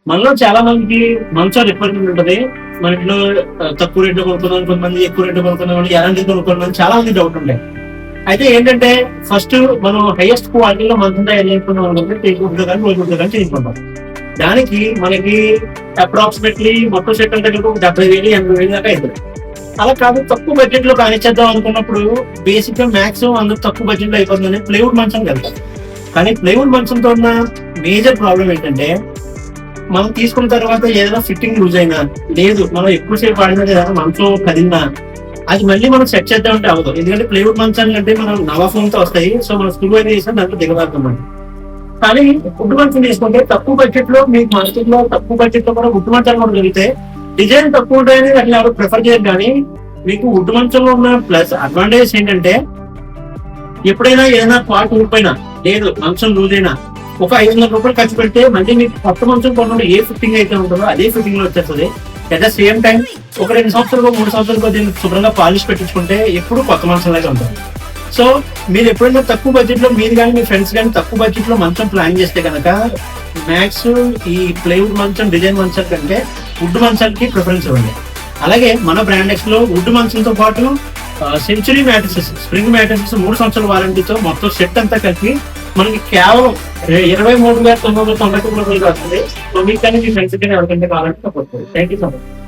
మనలో చాలా మందికి మంచం రిక్వైర్మెంట్ ఉంటది. మన ఇంట్లో తక్కువ రేట్లో కొనుక్కుందాం, కొంతమంది ఎక్కువ రేట్లో కొనుక్కుందాం, ఎలాంటి కొనుక్కుందాం చాలా మంది డౌట్ ఉంటాయి. అయితే ఏంటంటే ఫస్ట్ మనం హైయెస్ట్ క్వాలిటీలో మంచం తయారు చేసుకున్నాం అనుకుంటే టేకుడ్ కానీ రోడ్డు కానీ చేసుకుంటాం. దానికి మనకి అప్రాక్సిమేట్లీ మొత్తం సెట్ అంటే ఒక 70,000 80,000 దాకా అవుతుంది. అలా కాదు తక్కువ బడ్జెట్ లో కానిచ్చేద్దాం అనుకున్నప్పుడు బేసిక్ గా మాక్సిమం అందరూ తక్కువ బడ్జెట్ లో అయిపోతుందని ప్లేవుడ్ మంచం వెళ్తాం. కానీ ప్లేవుడ్ మంచంతో ఉన్న మేజర్ ప్రాబ్లం ఏంటంటే మనం తీసుకున్న తర్వాత ఏదైనా ఫిట్టింగ్ లూజ్ అయినా లేదు, మనం ఎక్కువసేపు వాడినా ఏదైనా మంచం కదిలినా అది మళ్ళీ మనం సెట్ చేద్దామంటే అవ్వదు. ఎందుకంటే ప్లేవుడ్ మంచాలు అంటే మనం నవా ఫోన్ తో వస్తాయి. సో మనం స్క్రూ అయితే చేసినా దాంట్లో దిగబడుతున్నాం. కానీ వుడ్ మంచం తీసుకుంటే తక్కువ బడ్జెట్ లో మీకు మార్కెట్ లో తక్కువ బడ్జెట్ లో కూడా వుడ్ మంచాలు కూడా దొరికితే డిజైన్ తక్కువ ఉంటాయని అట్లా ఎవరు ప్రిఫర్ చేయరు. కానీ మీకు వుడ్ మంచంలో ఉన్న ప్లస్ అడ్వాంటేజ్ ఏంటంటే ఎప్పుడైనా ఏదైనా పార్ట్ ఊడిపోయినా లేదు మంచం లూజ్ అయినా ఒక 500 రూపాయలు ఖర్చు పెడితే మళ్ళీ మీకు కొత్త మంచం కొనడం ఏ ఫిట్టింగ్ అయితే ఉంటుందో అదే ఫిట్టింగ్ లో వచ్చేస్తుంది. అట్ ద సేమ్ టైం ఒక 2 సంవత్సరాలు 3 సంవత్సరాలు దీన్ని శుభ్రంగా పాలిష్ పెట్టించుకుంటే ఎప్పుడు కొత్త మంచం లాగా ఉంటుంది. సో మీరు ఎప్పుడైనా తక్కువ బడ్జెట్ లో మీరు కానీ మీ ఫ్రెండ్స్ కానీ తక్కువ బడ్జెట్ లో మంచం ప్లాన్ చేస్తే కనుక మ్యాక్స్ ఈ ప్లేవుడ్ మంచం డిజైన్ మంచం కంటే వుడ్ మంచాలకి ప్రిఫరెన్స్ ఇవ్వండి. అలాగే మన బ్రాండెక్స్ లో వుడ్ మంచంతో పాటు సెంచురీ మ్యాట్రిసెస్, స్ప్రింగ్ మ్యాట్రిసెస్ 3 సంవత్సరాల వారంటీతో మొత్తం సెట్ అంతా కలిపి మనకి కేవలం 23,999 రూపాయలు వస్తుంది. సో మీకు కానీ మీ ఫ్రెండ్స్ కానీ ఎవరికంటే కావాలంటే support. Thank you so much.